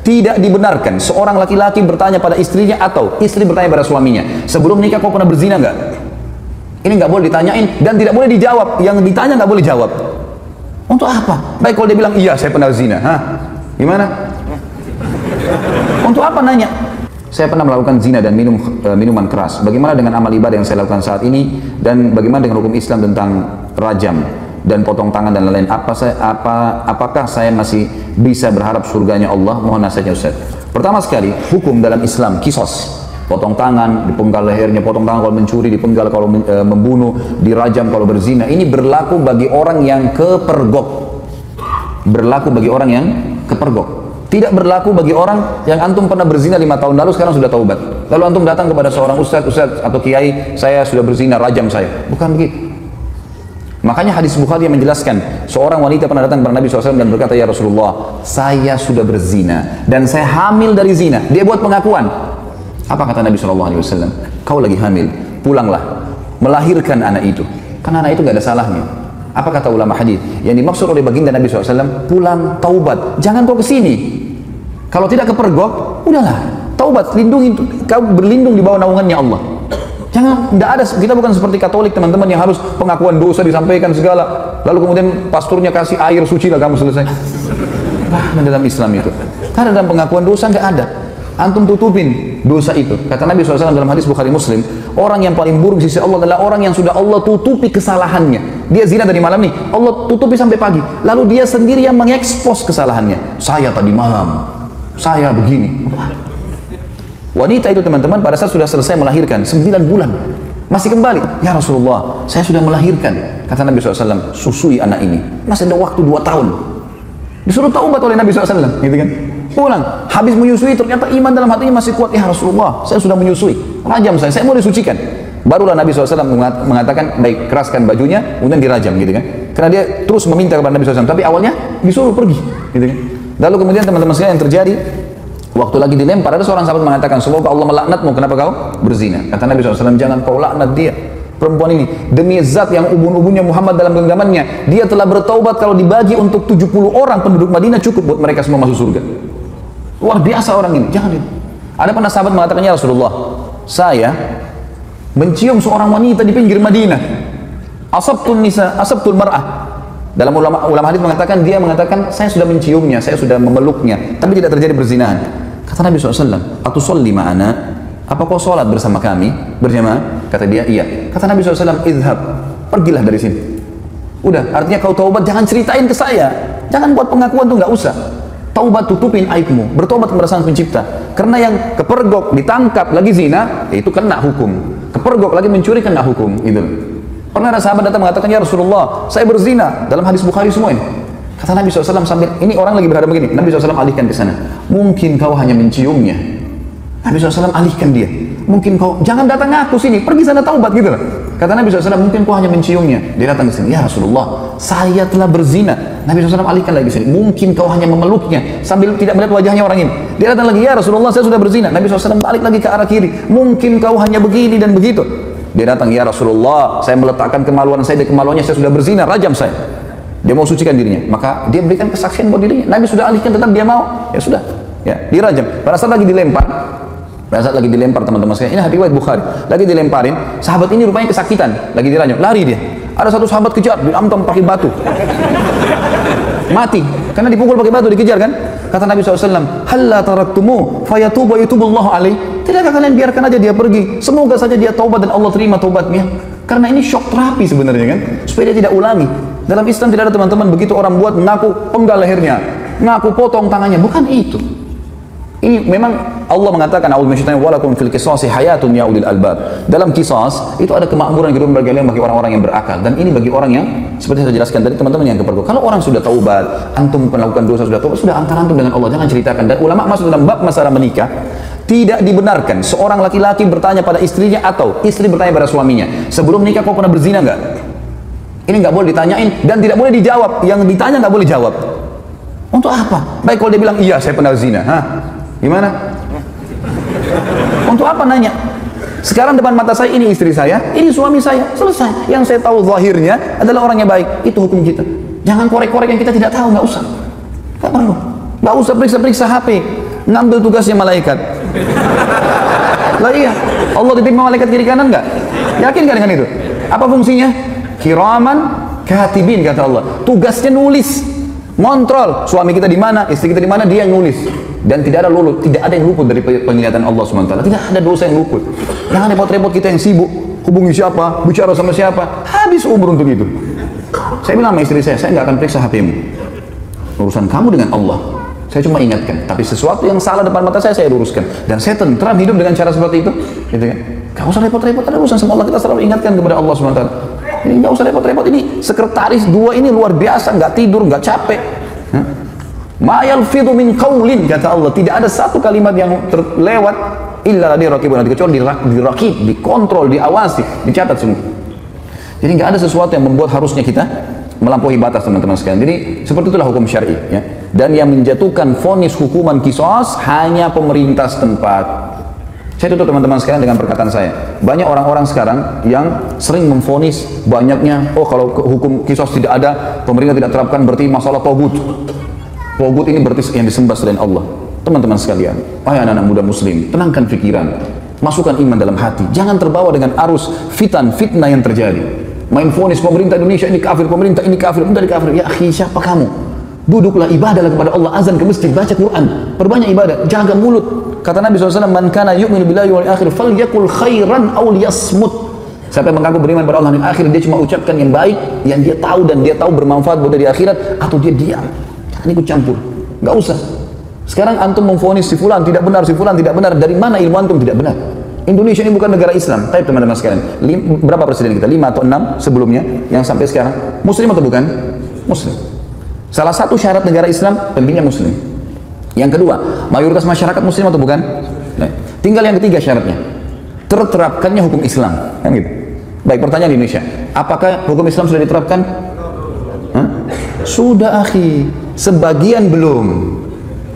Tidak dibenarkan seorang laki-laki bertanya pada istrinya atau istri bertanya pada suaminya, sebelum nikah kau pernah berzina nggak? Ini nggak boleh ditanyain dan tidak boleh dijawab. Yang ditanya nggak boleh jawab. Untuk apa? Baik kalau dia bilang iya saya pernah zina, gimana? Untuk apa nanya? Saya pernah melakukan zina dan minum minuman keras. Bagaimana dengan amal ibadah yang saya lakukan saat ini, dan bagaimana dengan hukum Islam tentang rajam dan potong tangan dan lain-lain? Apakah saya masih bisa berharap surganya Allah? Mohon nasihatnya Ustaz. Pertama sekali, hukum dalam Islam kisos. Potong tangan, dipenggal lehernya, potong tangan kalau mencuri, dipenggal kalau membunuh, dirajam kalau berzina. Ini berlaku bagi orang yang kepergok. Berlaku bagi orang yang kepergok. Tidak berlaku bagi orang yang antum pernah berzina 5 tahun lalu, sekarang sudah taubat. Lalu antum datang kepada seorang ustaz atau kiai, saya sudah berzina, rajam saya. Bukan begitu. Makanya hadis Bukhari yang menjelaskan, seorang wanita pernah datang kepada Nabi SAW dan berkata, ya Rasulullah, saya sudah berzina dan saya hamil dari zina. Dia buat pengakuan. Apa kata Nabi SAW? Kau lagi hamil, pulanglah, melahirkan anak itu. Karena anak itu gak ada salahnya. Apa kata ulama hadis? Yang dimaksud oleh baginda Nabi SAW, pulang taubat. Jangan kau kesini. Kalau tidak kepergok, udahlah, taubat, lindungi, kau berlindung di bawah naungannya Allah. Jangan, tidak ada, kita bukan seperti Katolik teman-teman yang harus pengakuan dosa disampaikan segala, lalu kemudian pasturnya kasih air suci lah kamu selesai. Nah, dalam Islam itu, karena dalam pengakuan dosa nggak ada. Antum tutupin dosa itu. Kata Nabi SAW dalam hadis Bukhari Muslim, orang yang paling buruk di sisi Allah adalah orang yang sudah Allah tutupi kesalahannya. Dia zina tadi malam nih, Allah tutupi sampai pagi. Lalu dia sendiri yang mengekspos kesalahannya. Saya tadi malam, saya begini. Wanita itu teman-teman pada saat sudah selesai melahirkan 9 bulan masih kembali, ya Rasulullah saya sudah melahirkan. Kata Nabi SAW, susui anak ini, masih ada waktu 2 tahun. Disuruh taubat oleh Nabi SAW, gitu kan. Pulang, habis menyusui ternyata iman dalam hatinya masih kuat. Ya Rasulullah saya sudah menyusui, rajam saya mau disucikan. Barulah Nabi SAW mengatakan, baik keraskan bajunya, kemudian dirajam, gitu kan. Karena dia terus meminta kepada Nabi SAW, tapi awalnya disuruh pergi, gitu kan. Lalu kemudian teman-teman sekalian yang terjadi, waktu lagi dilempar, ada seorang sahabat mengatakan, semoga Allah melaknatmu, kenapa kau berzina? Kata Nabi SAW, jangan kau laknat dia, perempuan ini, demi zat yang ubun-ubunnya Muhammad dalam genggamannya, dia telah bertaubat, kalau dibagi untuk 70 orang penduduk Madinah cukup buat mereka semua masuk surga. Luar biasa orang ini, jangan itu. Ada pernah sahabat mengatakan, ya Rasulullah, saya mencium seorang wanita di pinggir Madinah, asabtul mar'ah. Dalam ulama hadis mengatakan, dia mengatakan, saya sudah menciumnya, saya sudah memeluknya, tapi tidak terjadi perzinahan. Kata Nabi SAW, atusolli ma'ana, apa kau sholat bersama kami berjamaah? Kata dia, iya. Kata Nabi SAW, idhab, pergilah dari sini. Udah, artinya kau taubat, jangan ceritain ke saya, jangan buat pengakuan tuh, nggak usah. Taubat, tutupin aibmu, bertobat kepada Sang Pencipta. Karena yang kepergok ditangkap lagi zina, itu kena hukum. Kepergok lagi mencuri, kena hukum. Itu. Pernah ada sahabat datang mengatakan, ya Rasulullah, saya berzina. Dalam hadis Bukhari semua ini. Kata Nabi SAW sambil, ini orang lagi berhadap begini. Nabi SAW alihkan ke sana. Mungkin kau hanya menciumnya. Nabi SAW alihkan dia. Mungkin kau, jangan datang aku sini, pergi sana taubat gitu lah. Kata Nabi SAW, mungkin kau hanya menciumnya. Dia datang ke sini, ya Rasulullah, saya telah berzina. Nabi SAW alihkan lagi ke sini. Mungkin kau hanya memeluknya sambil tidak melihat wajahnya orang ini. Dia datang lagi, ya Rasulullah, saya sudah berzina. Nabi SAW balik lagi ke arah kiri. Mungkin kau hanya begini dan begitu. Dia datang, ya Rasulullah, saya meletakkan kemaluan saya, di kemaluannya saya sudah berzina, rajam saya. Dia mau sucikan dirinya, maka dia berikan kesaksian buat dirinya. Nabi sudah alihkan, tetap dia mau, ya sudah, ya dirajam. Pada saat lagi dilempar, teman-teman sekalian, ini riwayat Bukhari, lagi dilemparin, sahabat ini rupanya kesakitan, lagi dirajam, lari dia. Ada satu sahabat kejar, diamtam pakai batu, mati, karena dipukul pakai batu, dikejar kan. Kata Nabi SAW, halla taraktumu fayatubu yutubullahu alaih. Tidakkah kalian biarkan aja dia pergi, semoga saja dia taubat dan Allah terima taubatnya. Karena ini shock terapi sebenarnya kan, supaya dia tidak ulangi. Dalam Islam tidak ada teman-teman begitu orang buat mengaku penggal lehernya, ngaku potong tangannya, bukan itu. Ini memang Allah mengatakan, a'udzu minasyaitonir walakum fil qisasi hayatun ya ulil albab. Dalam kisas itu ada kemakmuran hidup bagi orang-orang yang berakal, dan ini bagi orang yang seperti saya jelaskan tadi teman-teman yang kepergok. Kalau orang sudah taubat, antum melakukan dosa sudah taubat, sudah antara antum dengan Allah, jangan ceritakan. Dan ulama masuk dalam bab masalah menikah, tidak dibenarkan seorang laki-laki bertanya pada istrinya atau istri bertanya pada suaminya, sebelum nikah kau pernah berzina nggak? Ini nggak boleh ditanyain dan tidak boleh dijawab. Yang ditanya nggak boleh jawab. Untuk apa? Baik kalau dia bilang iya saya pernah zina, gimana? Untuk apa nanya? Sekarang depan mata saya ini istri saya, ini suami saya, selesai. Yang saya tahu zahirnya adalah orangnya baik, itu hukum kita. Jangan korek-korek yang kita tidak tahu, nggak usah. Nggak perlu. Nggak usah periksa-periksa HP. ngambil tugasnya malaikat. Lah iya, Allah titip malaikat kiri kanan nggak? Yakin nggak dengan itu? Apa fungsinya? Kiraman katibin kata Allah. Tugasnya nulis, ngontrol suami kita di mana, istri kita di mana, dia yang nulis. Dan tidak ada yang luput dari penglihatan Allah SWT. Tidak ada dosa yang luput. Jangan repot-repot kita yang sibuk, hubungi siapa, bicara sama siapa, habis umur untuk itu. Saya bilang sama istri saya nggak akan periksa HP-mu. Urusan kamu dengan Allah. Saya cuma ingatkan, tapi sesuatu yang salah depan mata saya luruskan. Dan saya tentram hidup dengan cara seperti itu. Gitu kan? Gak usah repot-repot, ada urusan sama Allah, kita selalu ingatkan kepada Allah SWT. Ini gak usah repot-repot, ini sekretaris dua ini luar biasa, nggak tidur, nggak capek. Ma yalfidhu min qaulin kata Allah, tidak ada satu kalimat yang terlewat illa ladaihi raqibun atid, kecuali dirakib, dikontrol, diawasi, dicatat semua. Jadi nggak ada sesuatu yang membuat harusnya kita melampaui batas, teman-teman sekalian. Jadi seperti itulah hukum syar'i, ya. Dan yang menjatuhkan vonis hukuman qisas hanya pemerintah setempat. Saya tutup teman-teman sekalian dengan perkataan saya. Banyak orang-orang sekarang yang sering memvonis banyaknya, oh kalau hukum qisas tidak ada, pemerintah tidak terapkan, berarti masalah togut. Togut ini berarti yang disembah selain Allah. Teman-teman sekalian, wahai anak-anak muda muslim, tenangkan pikiran, masukkan iman dalam hati. Jangan terbawa dengan arus fitnah yang terjadi. Main vonis pemerintah Indonesia ini kafir, pemerintah ini kafir, pemerintah ini kafir. Ya akhi, siapa kamu? Duduklah, ibadahlah kepada Allah, azan ke masjid, baca Quran, perbanyak ibadah, jaga mulut. Kata Nabi SAW, man kana yu'minu billahi wal akhir falyakul khairan aw liyasmut. Siapa yang mengaku beriman pada Allah dan akhir, dia cuma ucapkan yang baik, yang dia tahu dan dia tahu bermanfaat buat dia di akhirat, atau dia diam. Jangan ikut campur, nggak usah. Sekarang antum memvonis si fulan tidak benar, si fulan tidak benar. Dari mana ilmu antum tidak benar? Indonesia ini bukan negara Islam. Tapi teman-teman sekalian, berapa presiden kita? 5 atau 6 sebelumnya yang sampai sekarang Muslim atau bukan? Muslim. Salah satu syarat negara Islam pemimpinnya Muslim. Yang kedua, mayoritas masyarakat Muslim atau bukan? Nah, tinggal yang ketiga syaratnya, terterapkannya hukum Islam. Kan gitu. Baik, pertanyaan di Indonesia, apakah hukum Islam sudah diterapkan? Hah? Sudah akhi, sebagian belum.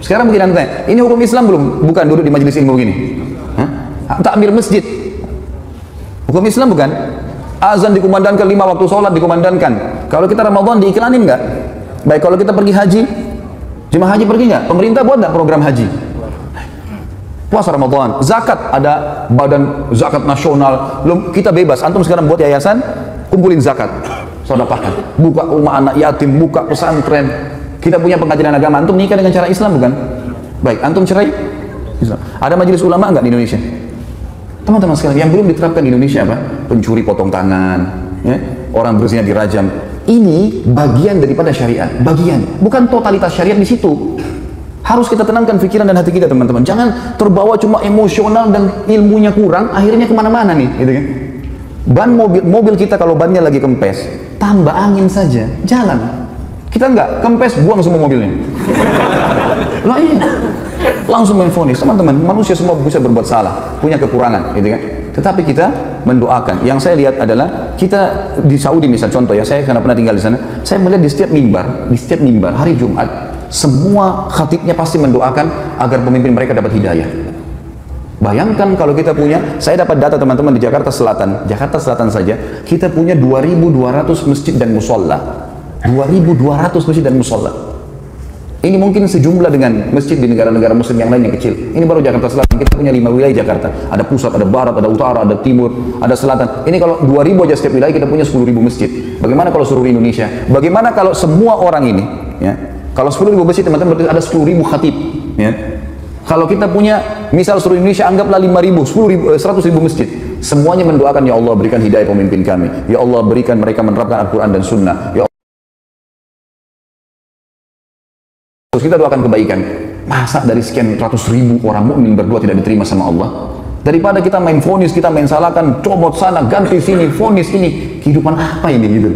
Sekarang mungkin anda tanya, ini hukum Islam belum? Bukan, duduk di majelis ilmu begini. Takmir masjid hukum Islam bukan? Azan dikumandangkan 5 waktu sholat dikumandangkan. Kalau kita Ramadan diiklanin nggak? Baik, kalau kita pergi haji, jemaah haji pergi nggak? Pemerintah buat nggak program haji? Puasa Ramadan, zakat, ada badan zakat nasional, kita bebas. Antum sekarang buat yayasan, kumpulin zakat, sedekahkan, buka rumah anak yatim, buka pesantren. Kita punya pengajian agama, antum nikah dengan cara Islam bukan? Baik, antum cerai Islam. Ada majelis ulama nggak di Indonesia? Teman-teman sekalian, yang belum diterapkan di Indonesia apa? Pencuri potong tangan, ya? Orang berzina dirajam. Ini bagian daripada syariat, bagian, bukan totalitas syariat di situ. Harus kita tenangkan pikiran dan hati kita, teman-teman. Jangan terbawa cuma emosional dan ilmunya kurang, akhirnya kemana-mana nih, gitu kan? Ban mobil kita kalau bannya lagi kempes, tambah angin saja, jalan. Kita enggak, kempes, buang semua mobilnya. Lah iya. Langsung menfonis, teman-teman, manusia semua bisa berbuat salah, punya kekurangan, gitu kan? Tetapi kita mendoakan. Yang saya lihat adalah kita di Saudi misal contoh ya, saya karena pernah tinggal di sana, saya melihat di setiap mimbar hari Jumat, semua khatibnya pasti mendoakan agar pemimpin mereka dapat hidayah. Bayangkan kalau kita punya, saya dapat data teman-teman di Jakarta Selatan saja, kita punya 2.200 masjid dan musola. 2.200 masjid dan musola. Ini mungkin sejumlah dengan masjid di negara-negara muslim yang lain yang kecil. Ini baru Jakarta Selatan, kita punya 5 wilayah Jakarta. Ada pusat, ada barat, ada utara, ada timur, ada selatan. Ini kalau 2.000 aja setiap wilayah, kita punya 10.000 masjid. Bagaimana kalau seluruh Indonesia? Bagaimana kalau semua orang ini, ya? Kalau 10.000 masjid, teman-teman, berarti ada 10.000 khatib, ya? Kalau kita punya, misal seluruh Indonesia, anggaplah 5.000, 100.000 masjid. Semuanya mendoakan, ya Allah berikan hidayah pemimpin kami. Ya Allah berikan mereka menerapkan Al-Quran dan Sunnah. Ya Allah, terus kita doakan kebaikan. Masa dari sekian ratus ribu orang mukmin berdua tidak diterima sama Allah? Daripada kita main vonis, kita main salahkan, comot sana, ganti sini, vonis ini, kehidupan apa ini gitu?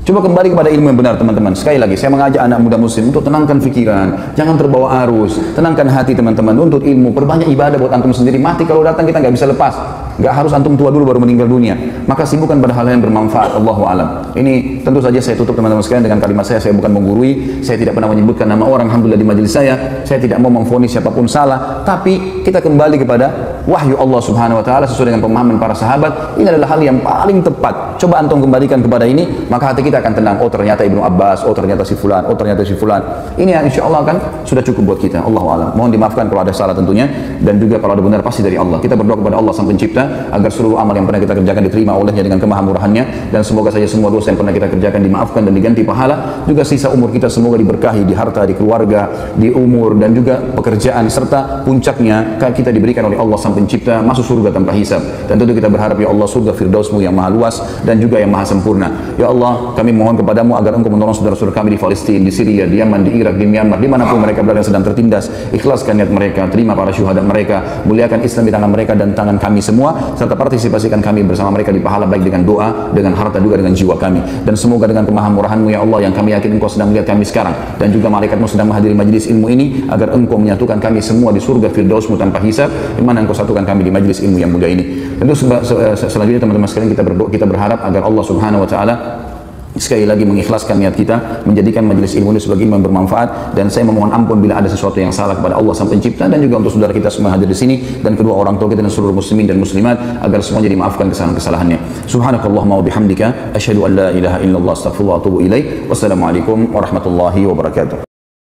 Coba kembali kepada ilmu yang benar, teman-teman. Sekali lagi, saya mengajak anak muda muslim untuk tenangkan pikiran, jangan terbawa arus, tenangkan hati teman-teman, untuk ilmu, perbanyak ibadah buat antum sendiri. Mati kalau datang kita nggak bisa lepas, nggak harus antum tua dulu baru meninggal dunia. Maka sibukkan pada hal yang bermanfaat. Allahu alam. Ini tentu saja saya tutup teman-teman sekalian dengan kalimat saya bukan menggurui, saya tidak pernah menyebutkan nama orang, alhamdulillah di majelis saya tidak mau memvonis siapapun salah, tapi kita kembali kepada wahyu Allah Subhanahu wa taala sesuai dengan pemahaman para sahabat, ini adalah hal yang paling tepat. Coba antum kembalikan kepada ini, maka hati kita akan tenang. Oh ternyata Ibnu Abbas, oh ternyata si fulan, oh ternyata si fulan. Ini yang insya Allah kan sudah cukup buat kita. Allahu a'lam. Mohon dimaafkan kalau ada salah tentunya, dan juga kalau ada benar pasti dari Allah. Kita berdoa kepada Allah Sang Pencipta agar seluruh amal yang pernah kita kerjakan diterima olehnya dengan kemahamurahannya, dan semoga saja semua dosa yang pernah kita kerjakan dimaafkan dan diganti pahala. Juga sisa umur kita semoga diberkahi di harta, di keluarga, di umur, dan juga pekerjaan, serta puncaknya kita diberikan oleh Allah Sang Pencipta masuk surga tanpa hisab. Dan tentu kita berharap ya Allah surga Firdaus-Mu yang maha luas dan juga yang maha sempurna. Ya Allah, kami mohon kepadamu agar Engkau menolong saudara-saudara kami di Palestina, di Syria, di Yaman, di Irak, di Myanmar, dimanapun mereka berada sedang tertindas. Ikhlaskan niat mereka, terima para syuhada mereka, muliakan Islam di tangan mereka dan tangan kami semua, serta partisipasikan kami bersama mereka di pahala baik dengan doa, dengan harta, juga dengan jiwa kami. Dan semoga dengan kemahamurahan-Mu ya Allah, yang kami yakin Engkau sedang melihat kami sekarang, dan juga malaikat-Mu sedang menghadiri majlis ilmu ini, agar Engkau menyatukan kami semua di surga Firdaus-Mu tanpa hisab, di mana Engkau satukan kami di majlis ilmu yang mulia ini. Tentu selanjutnya teman-teman sekalian, kita berharap agar Allah Subhanahu wa taala sekali lagi mengikhlaskan niat kita, menjadikan majelis ilmu ini sebagai ilmu yang bermanfaat. Dan saya memohon ampun bila ada sesuatu yang salah kepada Allah Sang Pencipta, dan juga untuk saudara kita semua hadir di sini, dan kedua orang tua kita dan seluruh muslimin dan muslimat, agar semuanya dimaafkan kesalahan-kesalahannya. Subhanakallahumma wa bihamdika, asyhadu an la ilaha illallah, astaghfirullah wa atubu ilaik. Wassalamualaikum warahmatullahi wabarakatuh.